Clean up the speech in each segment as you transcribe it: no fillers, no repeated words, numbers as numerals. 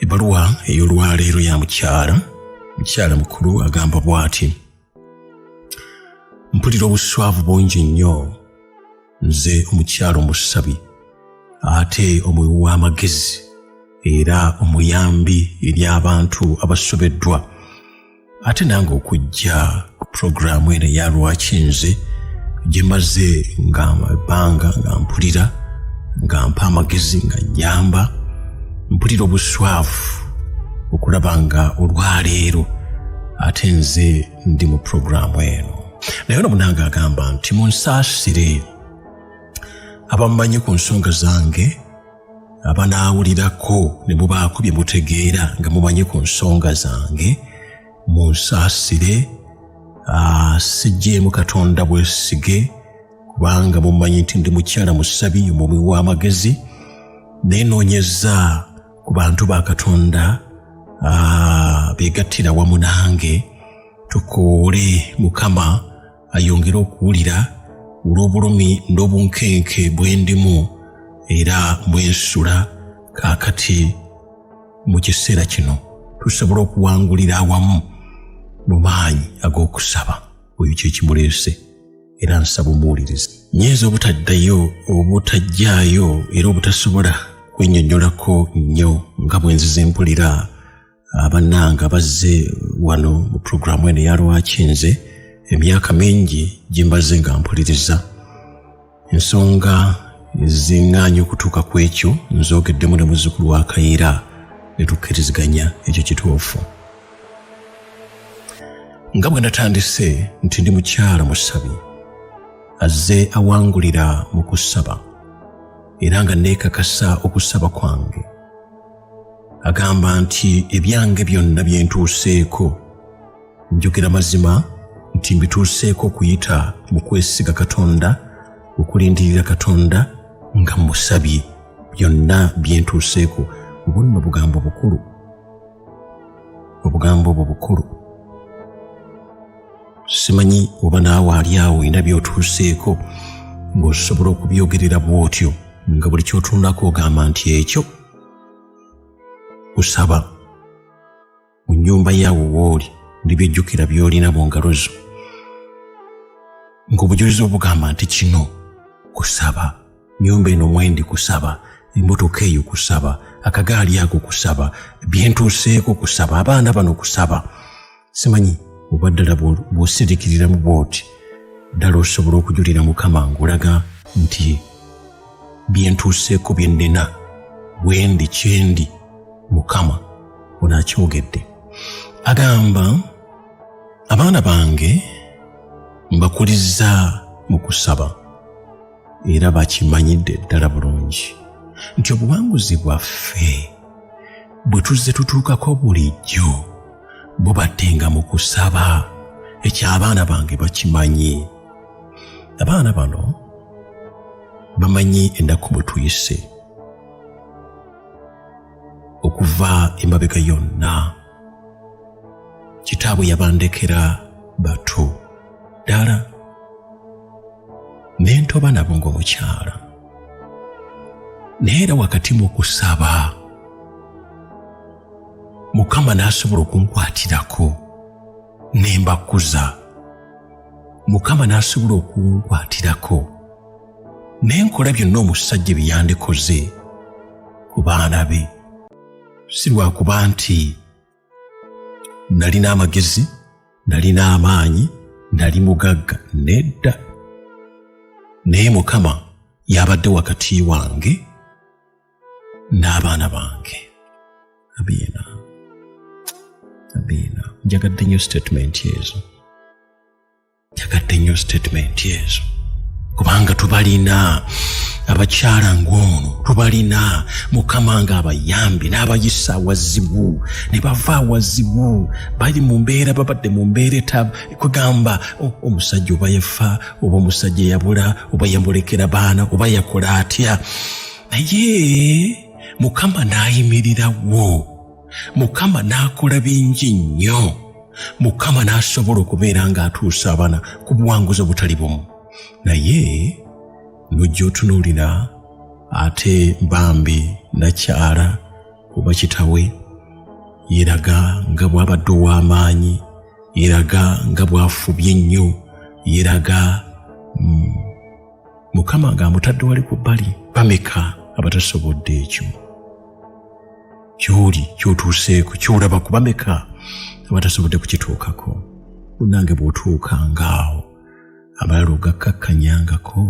Ebbaluwa ey'olwaleero ya mukyala mukulu agamba bw'ati: mpulira obuswavu bungi nnyo, nze omukyala omusabi ate omuwi w'amagezi era omuyambi eri abantu abasobeddwa, ate nange okujja ku puroguraamu eno eya Lwaki Nze gye maze nga ebbanga nga mpulira nga mpa amagezi nga nyamba, mpulira obuswavu okulaba nga olwaleero ate nze ndi mu puroguraamu eno. Naye ono munange agamba nti munsaasire abamumanyi ku nsonga zange, abanaawulirako ne mubaako bye mutegeera nga mumanyi ku nsonga zange, munsaasire sijjeemu Katonda bwesige, kubanga mumanyi nti ndi mukyala musabi omuwi w'amagezi, naye noonyeza ku bantu ba Katonda beegattira wamu nange tukoole Mukama ayongere okuwulira olw'obulumi n'obunkenke bwe ndimu era bwensula kaakati mu kiseera kino tusobola okuwangulira awamu mu maanyi ag'okusaba. Oyo kye kimuleese era nsaba omuwulirize. Nnyinza obutaddayo obutajjaayo era obutasobola kwennyonnyolako nnyo nga bwe nzize mpulira abannanga bazze wano mu puroguraamu eno eya Lwaki Nze emyaka mingi gye mbaze nga mpuliriza. Ensonga eziŋŋaanya okutuuka ku ekyo nzoogeddemu ne muzzukulu wa Kayiira ne tukkiriziganya ekyo kituufu. Nga bwe natandise nti ndi mukyala musabi azze awangulira mu kusaba era nga neekakasa okusaba kwange. Agamba nti ebyange byonna bye ntuuseeko njogera mazima nti mbituuseeko okuyita mu kwesiga Katonda, okulindirira Katonda nga musabye. Byonna bye ntuuseeko. Obwo nno bugambo bukulu, obugambo obwo bukulu. Simanyi oba naawe ali awo olina by'otuuseeko ng'osobola okubyogerera bw'otyo nga buli ky'otunulako ogamba nti ekyo kusaba. Mu nnyumba yaawe wooli ndibyejjukira by'olina mu ngalo zo ng'obujulizi obugamba nti kino kusaba, nnyumba eno mwendi kusaba, emmotoka eyo kusaba, akagaali ako kusaba, byentuuseeko kusaba, abaana bano kusaba. Simanyi oba ddala bw'osirikiriramu bw'oti ddala osobola okujulira Mukama ng'olaga nti byentuuseeko bye nnina bwendi kyendi Mukama onaakyogedde. Agamba abaana bange mbakulizza mu kusaba era bakimanyidde ddala bulungi nti obuwanguzi bwaffe bwe tuzze tutuukako bulijjo bubaddenga mu kusaba. Ekyo abaana bange bakimanyi. Abaana bano bamanyi ennaku bwe tuyise okuva emabega yonna. Kitaabwe yabandekera bato ddala n'entoba nabo ng'omukyala, naye era wakati mu kusaba Mukama n'asobola okunkwatirako ne mbakuza. Mukama n'asobola okunkwatirako ne nkola byonna omusajja bye yandikoze ku baana be. Si lwakuba nti nalina amagezi, nalina amaanyi, nali mugagga, nedda. Naye Mukama yabadde wakati wange n'abaana bange. Abiina. Njagadde nnyo statement ezo. Kubanga tubalina abakyala ng'ono, tubalina Mukama nga abayambi n'abayisa awazibu ne bava awazibu, bali mu mbeera, babadde mu mbeera kugamba omusajja oba yafa oba omusajja yabula oba yamulekera baana oba yakola atya, naye Mukama n'ayimirirawo. Mukama n'akola bingi nnyo. Mukama n'asobola okubeera ng'atuusa abaana ku buwanguzi obutali bumu. Naye n'ojja otunuulira ate bambi nakyala oba kitawe yeeraga nga bw'abadde ow'amaanyi, yeeraga nga bw'afubye ennyo, yeeraga Mukama ng'amutadde wali ku bbali. Bameka abatasobodde ekyo? Ky'oli ky'otuuseeko ky'olaba ku bameka abatasobodde kukituukako? Munange bw'otuukangaawo abalala ogakkakkanyangako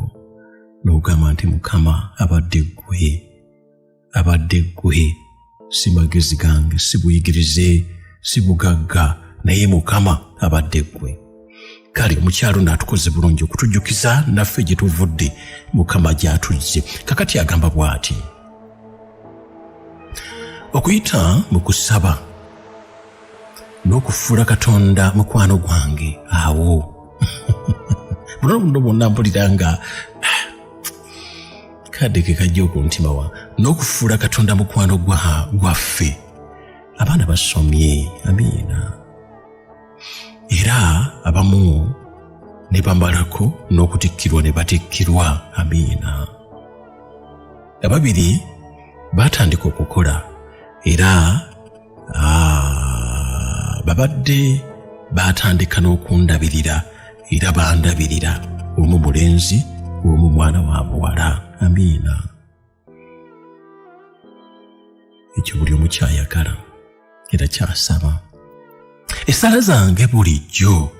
n'ogamba nti Mukama abadde ggwe, si magezi gange, si buyigirize, si bugagga, naye Mukama abadde ggwe. Kale omukyalo n'atukoze bulungi okutujjukiza naffe gye tuvudde, Mukama gy'atuzze. Kakati agamba bw'ati: okuyita mu kusaba n'okufuula Katonda mukwano gwange, awo buno bwonna mpulira nga kadde ke kajja okuntima wa n'okufuula Katonda mukwano gwaffe. Abaana basomye, amiina. Era abamu ne bamalako n'okutikkirwa ne batikkirwa, amiina. Ababiri baatandika okukola era babadde baatandika n'okundabirira era bandabirira, omu mulenzi, omu mwana wa buwala, amiina. Ekyo buli omu kyayagala era kyasaba. Essala zange bulijjo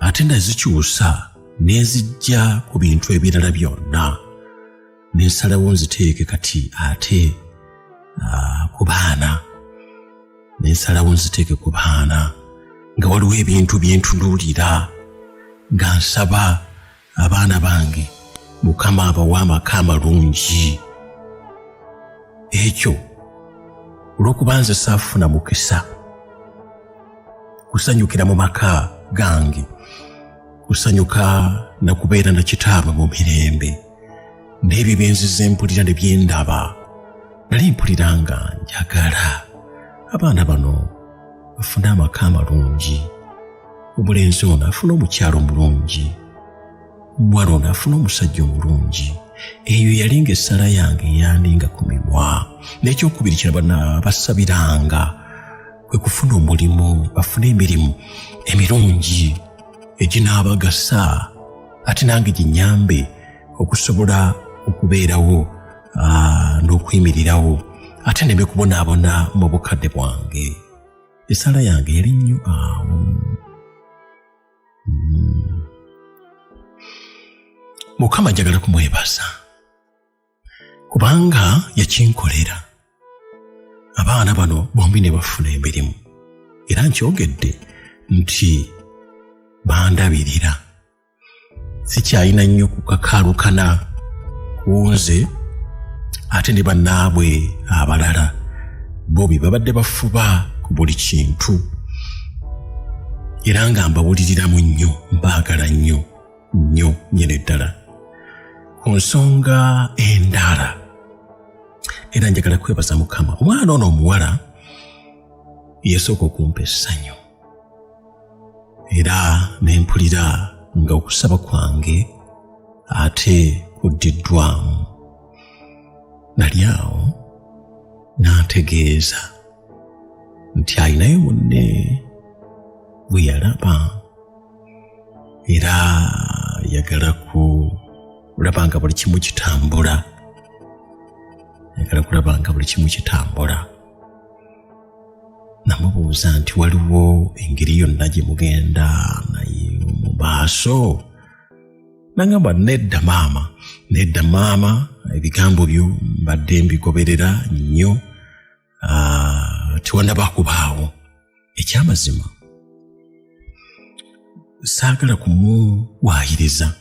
ate nazikyusa n'ezijja ku bintu ebirala byonna, n'ensalawo nziteeke kati ate ku baana, n'ensalawo nziteeke ku baana, nga waliwo ebintu bye ntunuulira nga nsaba abaana bange Mukama abawa amaka amalungi. Ekyo olw'okuba nze saafuna mukisa kusanyukira mu maka gange, kusanyuka na kubeera na kitaabwe mu mirembe, n'ebyo bye nzize mpulira ne bye ndaba, nali mpulira nga njagala abaana bano bafune amaka amalungi, omulenzi ono afune omukyalo omulungi, omuwala ono afune omusajja omulungi. Eyo yali ng'essala yange eyandinga ku mimwa. N'ekyokubiri kye basabiranga kwe kufuna omulimu, bafune emirimu emirungi eginaabagasa, ate nange ginyambe okusobola okubeerawo n'okuyimirirawo, ate ndeme kubonaabona mu bukadde bwange. Essala yange yali nnyo awo. Mukama njagala kumwebaza kubanga yakinkolera. Abaana bano bombi ne bafuna emirimu era nkyogedde nti bandabirira. Sikyalina nnyo kukakalukana ku nze ate ne bannaabwe abalala, bobi babadde bafuba ku buli kintu era nga mbawuliriramu nnyo, mbaagala nnyo nyene ddala ku nsonga endala. Era njagala kwebaza Mukama. Omwana ono omuwala yasooka okumpa essanyu era ne mpulira nga okusaba kwange ate kuddiddwamu. Nali awo n'antegeeza nti alinayo munne bwe yalaba era yagala kulaba nga buli kimu kitambula. Namubuuza nti waliwo engeri yonna gye mugenda naye mu maaso? Nagamba nedda maama, ebigambo byo mbadde mbigoberera nnyo, tiwannaba kubaawo. Ekyamazima saagala kumuwaayiriza.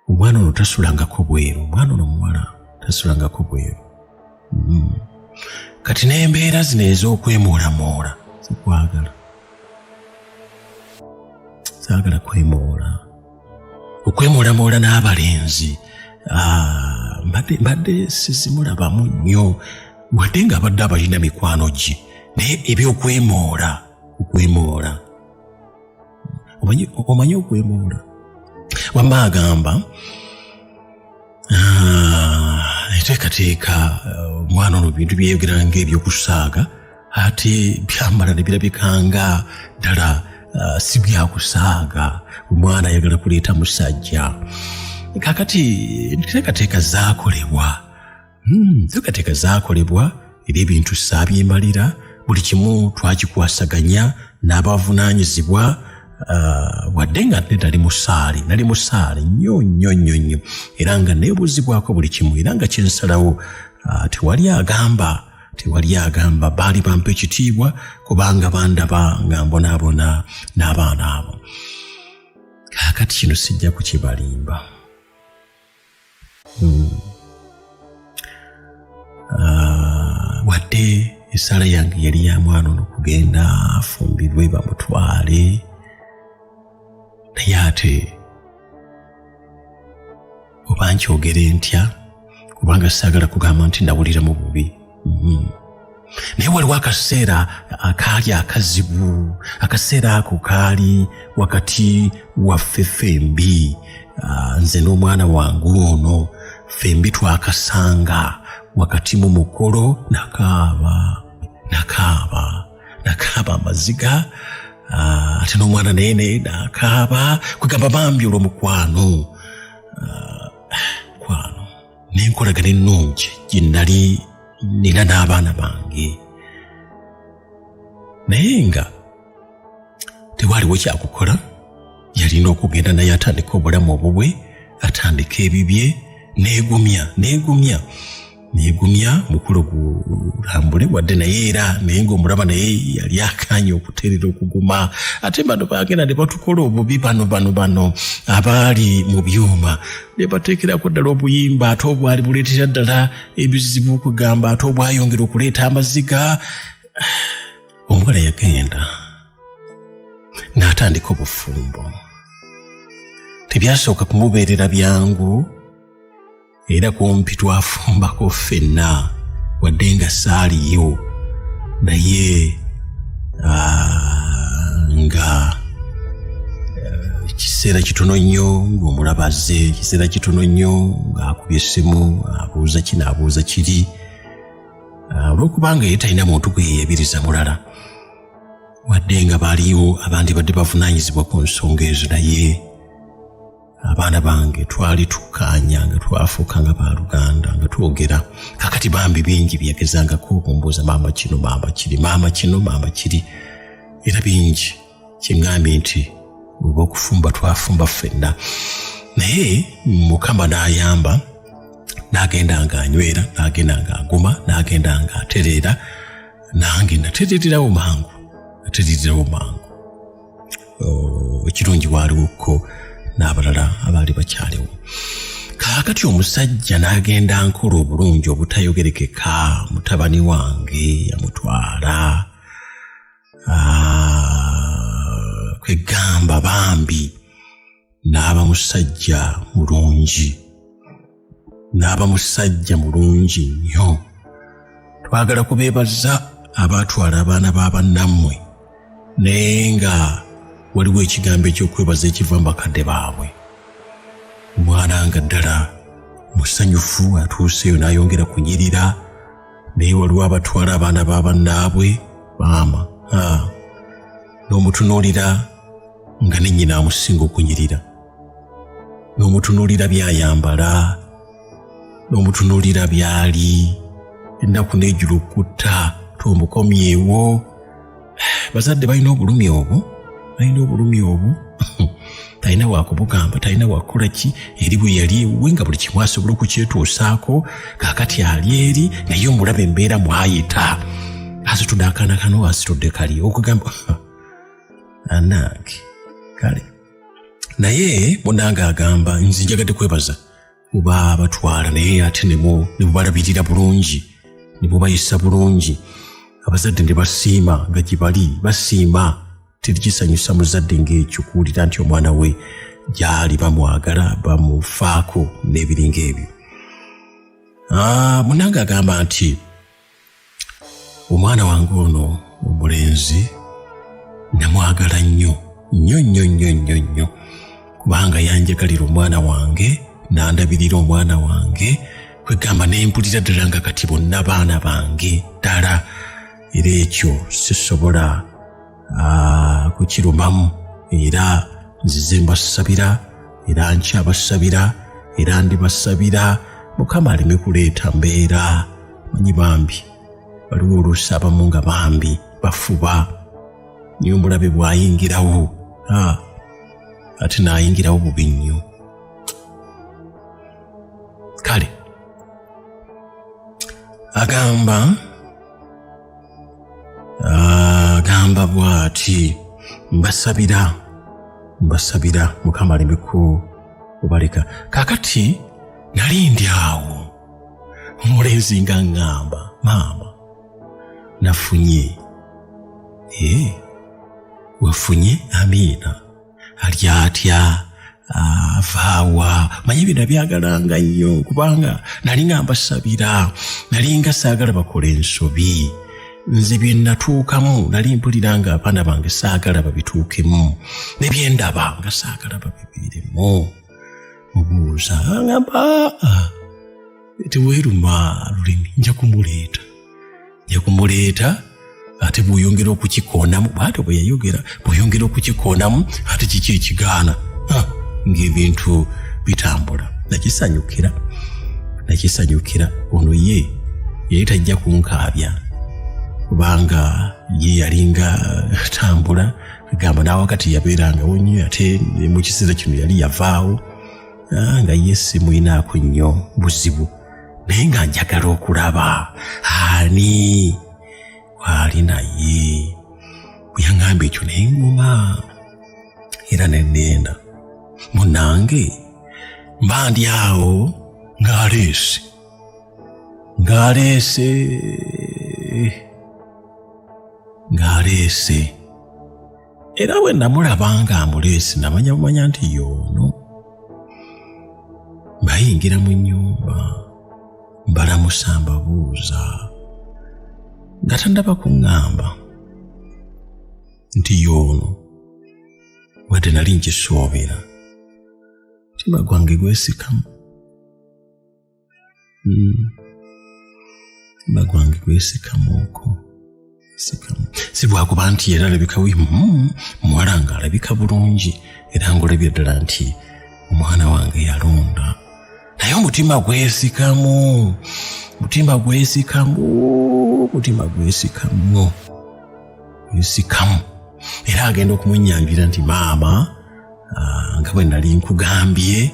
Omwana ono tasulangako bweru, omwana ono muwala tasulangako bweru. Kati n'embeera zino ez'okwemoolamola sikwagala. Saagala kwemoola. Okwemoolamola n'abalenzi mbadde sizimulabamu nnyo, wadde nga abadde abalina mikwano gye, naye eby'okwemoola, omanyi okwemoola? Wamma agamba eteekateeka omwana ono bintu byeyogera ng'ebyokusaaga ate byamala ne birabikanga ddala si byakusaaga. Omwana ayagala kuleeta musajja. Kakati enteekateeka zaakolebwa. Enteekateeka zaakolebwa era ebintu saabyembalira, buli kimu twakikwasaganya n'abavunaanyizibwa. Wadde nga nali musaale nnyo era nga neebuuzibwako buli kimu, era nga kyensalawo tewali agamba baali bampa ekitiibwa kubanga bandaba nga mbonaabona n'abaana abo. Kaakati kino sijja kukibalimba. Wadde essaala yange yali ya mwana ono kugenda afumbirwe bamutwale, naye ate oba nkyogere ntya kubanga saagala kugamba nti nawuliramu bubi. Naye waliwo akaseera akaali akazibu. Akaseera ako kaali wakati waffe ffembi, nze n'omwana wange ono. Ffembi twakasanga wakati mu mukolo, nakaaba amaziga, ate n'omwana naye nakaaba kugamba bambi olw'omukwano. N'enkolagana ennungi gye nali nina n'abaana bange, naye nga tewaaliwo kyakukola. Yalina okugenda naye atandika obulamu obubwe, atandika ebibye. Neegumya mukolo gulambule, wadde naye era naye ng'omulaba naye yali akaanya okuteerera okuguma. Ate bano baagenda ne batukola obubi bano abaali mu byuma, ne bateekerako ddala obuyimba ate obwali buleetera ddala ebizibu, okugamba ate obwayongera okuleeta amaziga. Omuwala yagenda n'atandika obufumbo. Tebyasooka kumubeerera byangu, era kumpi twafumbako ffenna wadde nga saaliyo, naye nga kiseera kitono nnyo ng'omulabaze, kiseera kitono nnyo ng'akubye essimu abuuza kino abuuza kiri, olw'okubanga ye talina muntu gwe yeeyabiriza mulala, wadde nga baaliyo abandi badde bavunaanyizibwa ku nsonga ezo. Naye abaana bange twali tukkaanya nga twafuuka nga baaluganda nga twogera. Kakati bambi bingi byagezangako okumbuuza maama kino maama kiri, maama kino maama kiri, era bingi kiŋŋambye nti oba okufumba twafumba ffenna. Naye Mukama n'ayamba, n'agenda ng'anywera, n'agenda ng'aguma, n'agenda ng'atereera, nange natereererawo mangu. Ekirungi waaliwokko n'abalala abaali bakyaliwo. Kaakati omusajja n'agenda nkola obulungi obutayogerekeka. Mutabani wange yamutwala, kwegamba bambi n'aba musajja mulungi nnyo. Twagala kubeebaza abaatwala abaana b'abannammwe, naye nga waliwo ekigambo eky'okwebaza ekiva mu bakadde baabwe. Omwana nga ddala musanyufu atuuseeyo n'ayongera kunyirira, naye waliwo abatwala abaana b'abannaabwe maama, n'omutunuulira nga ne nnyina amusinga okunyirira, n'omutunuulira by'ayambala, n'omutunuulira by'ali, ennaku n'ejjula okutta tomukomyewo. Bazadde balina obulumi obwo, talina wakubugamba, talina wakukola ki, eri bwe yali ewuwe nga buli kimu asobola okukyetuusaako. Kaakati ali eri naye omulaba embeera mwayita, asitudde akaana kano asitudde kali, okugamba anange kale. Naye munange agamba nze njagadde kwebaza kuba batwala, naye ate ne bubalabirira bulungi, ne bubayisa bulungi. Abazadde ne basiima nga gye bali, basiima. Terikisanyusa muzadde ng'ekyo kuwulira nti omwana we gy'ali bamwagala, bamufaako n'ebiringa ebyo. Munange agamba nti omwana wange ono omulenzi namwagala nnyo kubanga yanjagalira omwana wange, n'andabirira omwana wange, kwegamba n'empulira ddala nga kati bonna baana bange ddala, era ekyo sisobola kukirumamu, era nzize mbasabira era nkyabasabira era ndibasabira Mukama aleme kuleeta mbeera. Manyi bambi waliwo oluusi abamu nga bambi bafuba niyo mulabe bw'ayingirawo ate n'ayingirawo bubi nnyo. Kale agamba bw'ati, mbasabira Mukama aleme kubaleka. Kakati nali ndi awo omulenzi nga ŋŋamba, maama nafunye. Wafunye? Amiina. Ali atya? Avaawa? Manyi bino byagalanga nnyo kubanga nali nga mbasabira, nali nga saagala bakole ensobi. Nze bye natuukamu nali mpulira nga abaana bange saagala babituukemu, ne bye ndaba nga saagala babibeeremu. Mubuuza ngamba teweeruma lulimi, nja kumuleeta ate bw'oyongera okukikoonamu, bw'ate bwe yayogera, bw'oyongera okukikoonamu ate kiki ekigaana ng'ebintu bitambula. Nakisanyukira ono ye tajja kunkaabya kubanga ye yalinga tambula, gamba nawe wakati yabeerangawo nnyo, ate mu kiseera kino yali yavaawo nga ye simuyinaako nnyo buzibu, naye nga njagala okulaba ani waali naye. Bwe yaŋŋamba ekyo ne ŋŋuma era ne nnenda. Munnange mba ndi awo ng'aleese era bwe namulaba nga amuleese namanya nti y'ono. Bayingira mu nnyumba mbalamusa mbabuuza nga tandaba kuŋŋamba nti y'ono, wadde nali nkisoobera. Mutima gwange gwesikamu, mutima gwange gwesikamuuko. Si bwakuba nti era alabika muwala nga alabika bulungi era ng'olabye ddala nti omwana wange yalonda, naye omutima gwesikamu, era agenda okumunyanjira nti maama, nga bwe nali nkugambye,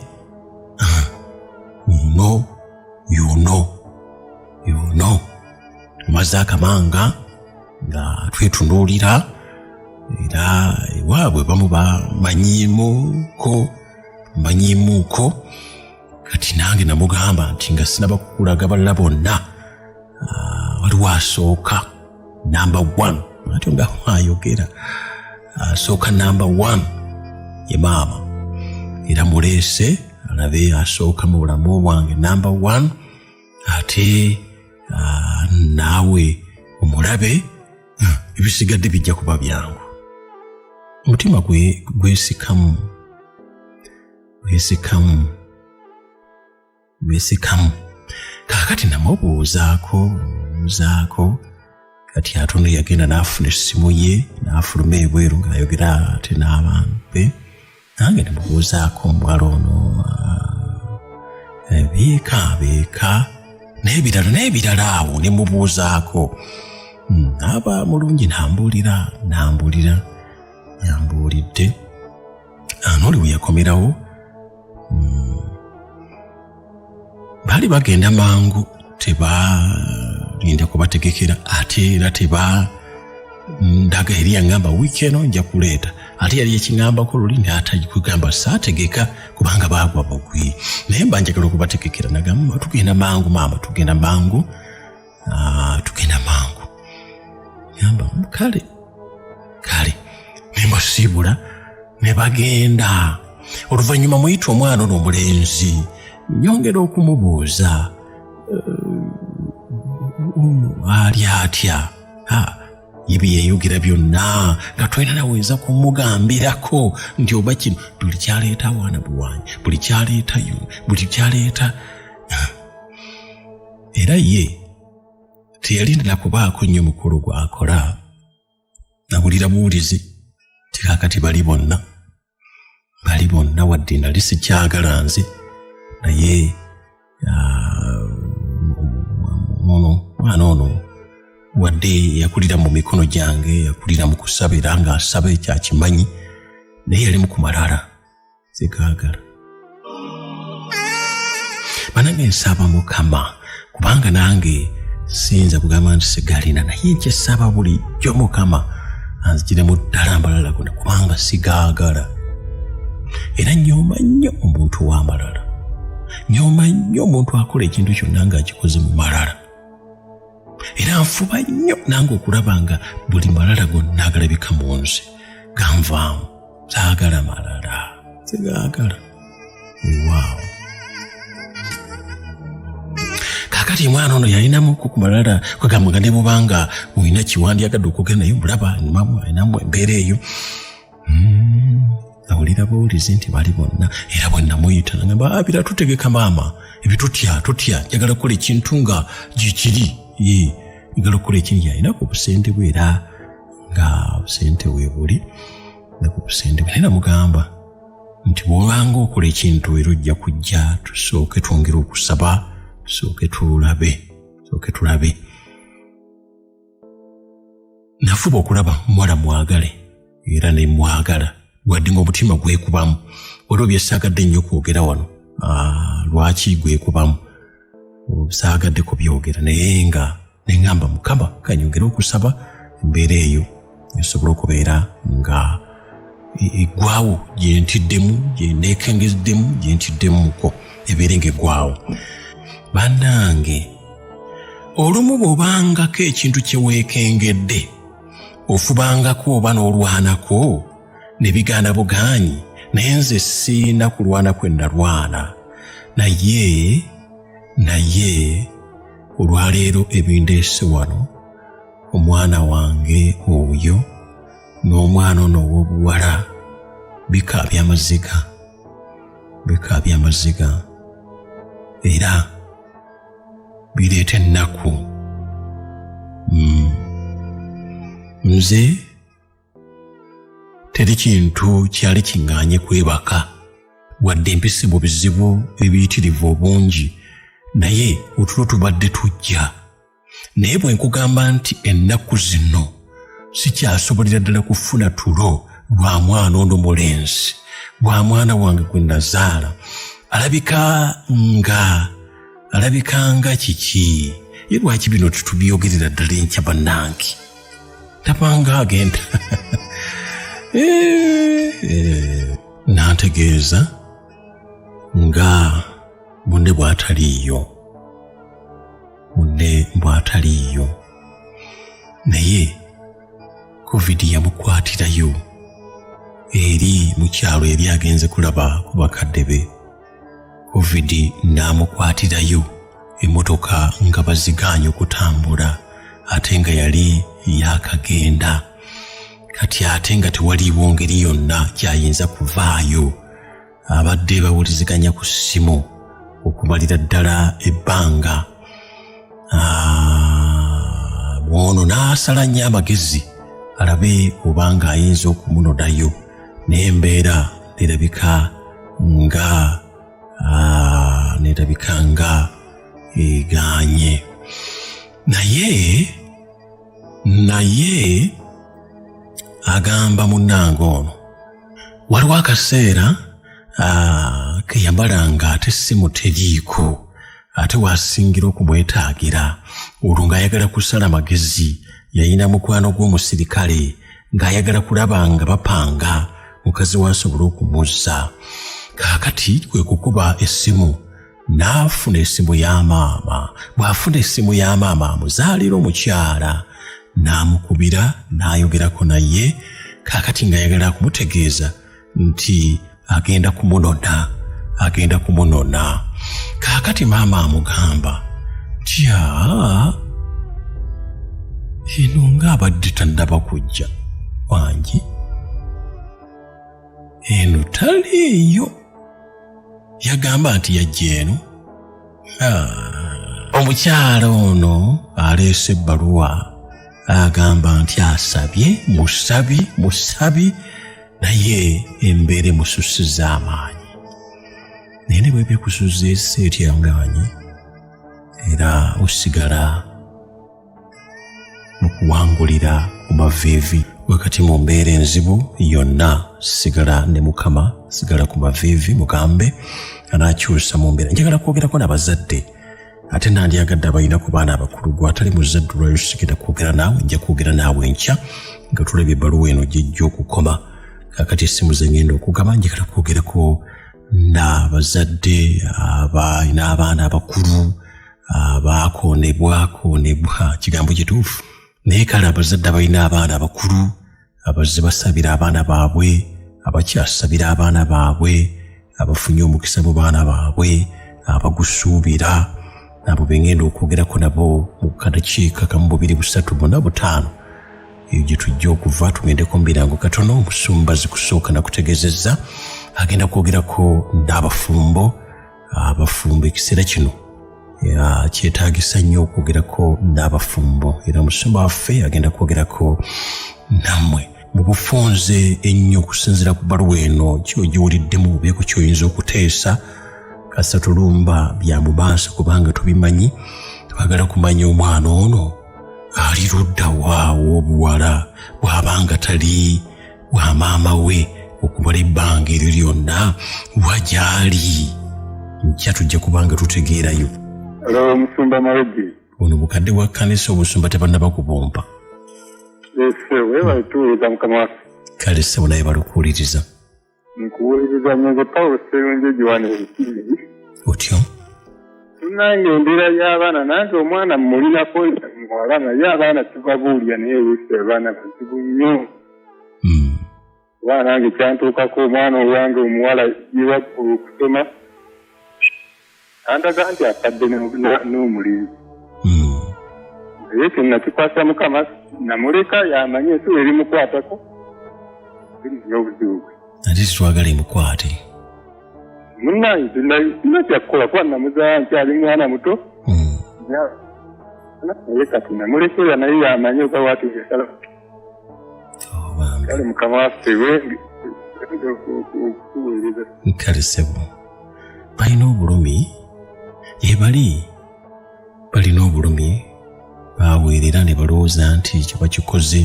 yuno tumaze akamanga nga twetunuulira era ewaabwe bamu banyiimuuko. Kati nange namugamba nti nga sinaba kukulaga balala bonna, waliwo asooka number 1, atyo nga ayogera, asooka number 1 ye maama, era muleese alabe asooka mu bulamu bwange number 1, ate naawe omulabe, ebisigadde bijja kuba byangu. Omutima gwesikamu. Kaakati namubuuzaako kati atono yagenda n'afuna essimu ye n'afuluma ebweru ng'ayogera ate n'abantu be. Nange namubuuzaako omuwala ono beeka n'ebirala awo ne mubuuzaako. Aba mulungi yambuulidde. N'oli we yakomerawo baali bagenda mangu, tebalinda kubategekera, ate era ndaga eri yaŋŋamba wiiki eno nja kuleeta, ate yali ekiŋŋambako luli n'atakugamba saategeka kubanga baagwa bugwi, naye mba njagala okubategekera. Nagamba tugenda mangu maama, tugenda mangu. Yamba kale ne mbasiibula ne bagenda. Oluvannyuma muyita omwana ono omulenzi, nyongera okumubuuza ali atya, ye bye yayogera byonna nga twena naweza kumugambirako nti oba kino buli kyaleeta awaana buwanyi, buli kyaleeta era ye teyalindira kubaako nnyo mukulu gw'akola. Nawulira buwulizi ti kaakati bali bonna wadde nali sikyagala nze, naye mwana ono wadde yakulira mu mikono gyange, yakulira mu kusaba era ng'asaba ekyakimanyi, naye yali mu kumalala sikaagala. Banange nsaba Mukama kubanga nange siyinza kugamba nti sigalina, naye nkyesaba bulijjo Mukama anzigiremu ddala amalala gonna kubanga sigaagala. Era nyooma nnyo omuntu w'amalala, nyooma nnyo omuntu akola ekintu kyonna ng'akikoze mu malala. Era nfuba nnyo nange okulaba nga buli malala gonna agalabika mu nze ganvaamu. Saagala malala, sigaagala. Waawo. Kaakati mwana ono yalinamu ku malala kwegamba nga ne bubanga olina kiwandyagadde okugenda naye mulaba alinamu embeera eyo. Nawulira buwulizi nti bali bonna, era bwe namuyita nagamba biratutegeka maama, ebitutya njagala kukola ekintu nga gikiri. Njagala kukola ekintu yalinaku obusente bwe era nga obusente bwe buli naku busente bwe. Naye namugamba nti bw'obanga okola ekintu era ojja kujja tusooke twongere okusaba, tusooke tulabe. Nafuba okulaba muwala mwagale era ne mwagala wadde ng'omutima gwekubamu. Waliwo bye saagadde nnyo kwogera wano. Lwaki gwekubamu? Saagadde kubyogera naye nga neŋŋamba Mukama kanyongere okusaba embeera eyo esobola okubeera nga eggwaawo gye ntiddemu, gye neekengeddemu, gye ntiddemuko ebeere ng'eggwaawo. Bannange, olumu bw'obangako ekintu kye weekengedde ofubangako oba n'olwanako ne bigaana bugaanyi, naye nze siina kulwana kwe nalwana. Naye olwaleero ebindeese wano, omwana wange oyo n'omwana ono ow'obuwala bikaabya amaziga era bireeta ennaku. Nze teri kintu kyali kiŋŋaanye kwebaka wadde empisi mu bizibu ebiyitirivu obungi, naye otulo tubadde tujja. Naye bwe nkugamba nti ennaku zino sikyasobolera ddala kufuna tulo lwa mwana ono mulenzi, lwa mwana wange gwe nazaala. Alabika nga kiki? Ye lwaki bino tetubyogerera ddala enkya bannange? Tapanga agenda nantegeeza nga munne bw'ataliiyo, naye COVID yamukwatirayo eri mu kyalo eri agenze kulaba ku bakadde be. COVID n'amukwatirayo emmotoka nga bazigaanye okutambula ate nga yali yaakagenda. Kati ate nga tewaliiwo ngeri yonna gy'ayinza kuvaayo, abadde bawuliziganya ku ssimu okumalira ddala ebbanga. Ono n'asala nnyo amagezi alabe obanga ayinza okumunonayo, naye embeera nerabika nga egaanye. Naye agamba munnange ono, waliwo akaseera ke yamalanga ate essimu teriiko, ate wasingira okumwetaagira olwo ng'ayagala kusala magezi. Yalina mukwano gw'omusirikale ng'ayagala kulaba nga bapanga mukazi w'asobola okumuzza. Kaakati kwe kukuba essimu n'afuna essimu ya maama. Bw'afuna essimu ya maama amuzaalira omukyala, n'amukubira n'ayogerako naye. Kaakati ng'ayagala kumutegeeza nti agenda kumunona. Kaakati maama amugamba tya eno ng'abadde tannaba kujja wangi, eno taliiyo. Yagamba nti yajja eno. Omukyala ono aleese ebbaluwa agamba nti asabye musabi naye embeera emususizza amaanyi. Naye ne bw'ebikusuza esse etyanganye era osigala mu kuwangulira ku maviivi wakati mu mbeera enzibu yonna. Sigala ne Mukama, sigala ku maviivi, mugambe anaakyusa mu mbeera. Njagala kwogerako n'abazadde ate nandyagadde abalina ku baana abakulu. Gw'atali muzadde olwayo sigenda kwogera naawe, nja kwogera naawe enkya nga tulabye ebbaluwa eno gy'ejja okukoma. Kakati essimu ze ngenda okugaba, njagala kwogerako n'abazadde abalina abaana abakulu abaakoonebwa. Kigambo kituufu. Naye kale abazadde abalina abaana abakulu abazze basabira abaana baabwe, abakyasabira abaana baabwe, abafunye omukisa mu baana baabwe, abagusuubira, abo bengenda okwogerako nabo mu kadakiika kamu 2 3 4 5. Eyo gye tujja okuva tugendeko mbirango katono. Omusumbazi kusooka nakutegeezezza agenda kwogerako n'abafumbo. Abafumbo ekiseera kino kyetaagisa nnyo okwogerako n'abafumbo, era omusumba waffe agenda kwogerako nammwe mu bufunze ennyo okusinziira ku bbaluwa eno. Kyogiwuliddemu obeeko kyoyinza okuteesa. Kasatulumba bya mu maaso kubanga tubimanyi. Twagala kumanya omwana ono ali ludda waawo obuwala bw'abanga tali wa maama we okumala ebbanga eryo lyonna wagyali. Nkya tujja kubanga tutegeerayo. Hello, Musumba Mawegi. Ono mukadde wa kkanisa obusumba tebannaba kubumpa. Ese wewe tuwuliza Mukama. Kale ssebo naye balukuwuliriza. Nkuwuliriza nyenze Paulo Sserungi Giwane Ekiri. Otyo? Tunange embeera y'abaana nange omwana mulinako muwala naye abaana tubabuulya naye oluusi abaana bazibu nnyo. Kuba nange kyantuukako omwana owange omuwala yewaggulu okusoma andaga nti afadde n'omulimu. Naye kyenakikwasa Mukama namuleka yamanye ensuwa erimukwatako erinnya obuzibu bwe. Ate titwagala emukwate. Munnange sina kyakukola kuba namuzaala nkyali mwana muto. Naye kati namulekera naye yamanye oba waatugesala. Kale Mukama waffe okuwuliriza. Kale ssebo balina obulumi balina obulumi baaweerera ne balowooza nti kye bakikoze,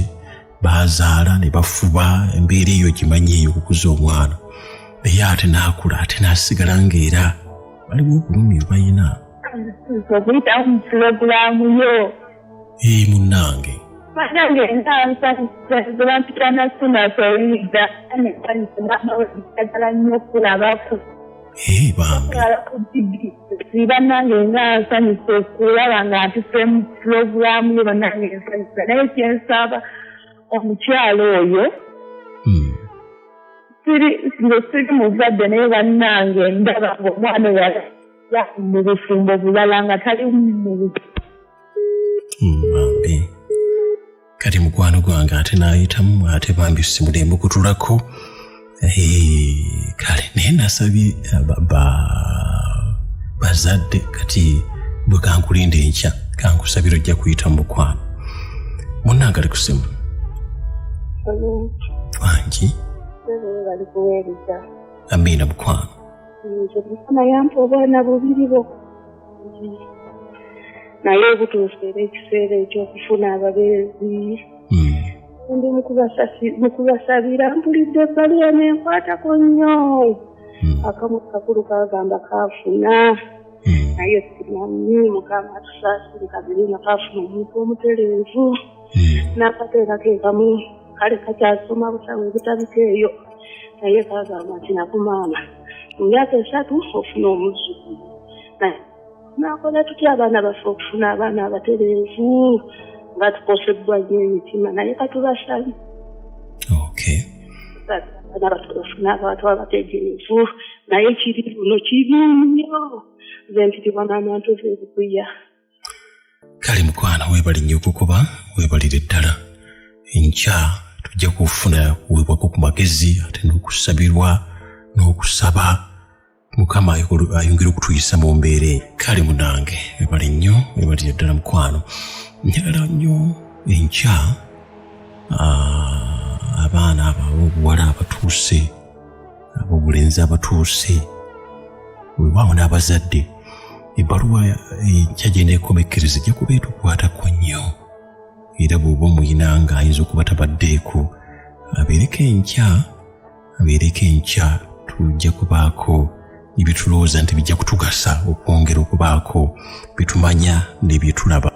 baazaala ne bafuba. Embeera eyo gimanyi eyo okukuza omwana, naye ate n'akula ate n'asigala ng'era baliwo obulumi balina. Okuyitawo mu pulogulaamu yo. Munnange. Banange nsampita na sunasowuliriza njagala nnyo okulabako. Bambi. Bannange nga nsanyusa okulaba nga ntuse mu pulogulaamu yo. Bannange nsanyusa naye kyensaba omukyalo oyo siri muzadde naye bannange ndaba ng'omwana ya mu bufumbo bulala nga tali mu Bambi. Kati mukwano gwange ate n'ayitamu ate bambi simulemu kutulako. Kale naye nasabye bazadde kati bwe kankulinda enkya kankusabira ojja kuyita mu mukwano. Munnange ali ku ssimu. Wangi? bali kuweereza. Amiina mukwano. Mukama yampa obwana 2 bokka. Naye obutuufu era ekiseera eky'okufuna ababeezi. Ndi mukubasabira mpulidde ebbaluwa n'enkwatako nnyo. Akamu kakulu kagamba kaafuna. Naye simanyi Mukama tusaasire kabiri nga kaafuna omuntu omutereevu. N'akateeka ke kamu kale kakyasoma butawe butabiko eyo. Naye kagamba nti nakumaama mu myaka 3 ofuna omuzzukulu. Nakola tutya abaana baffe okufuna abaana abatereevu nga tukoseddwa nnyo emitima naye katubasabye. Okay. Abaana batubafuna abantu abategeevu naye kiri buno kibi nnyo nze mpitibwa n'abantu ebikuyya. Kale mukwano weebali nnyo okukuba weebalire ddala. Enkya tujja kufuna kuweebwako ku magezi ate n'okusabirwa n'okusaba Mukama ayongera okutuyisa mu mbeere. Kale munange ebali nnyo ebalira ddala mukwano. Njagala nnyo enkya abaana ab'obuwala abatuuse, ab'obulenzi abatuuse, weewaawo n'abazadde, ebbaluwa enkya gye neekomekereza ejja kuba etukwatako nnyo. Era bw'oba omuyina ng'ayinza okuba tabaddeeko, abeereko enkya tujja kubaako ebitulowooza nti bijja kutugasa okwongera okubaako bye tumanya ne bye tulaba.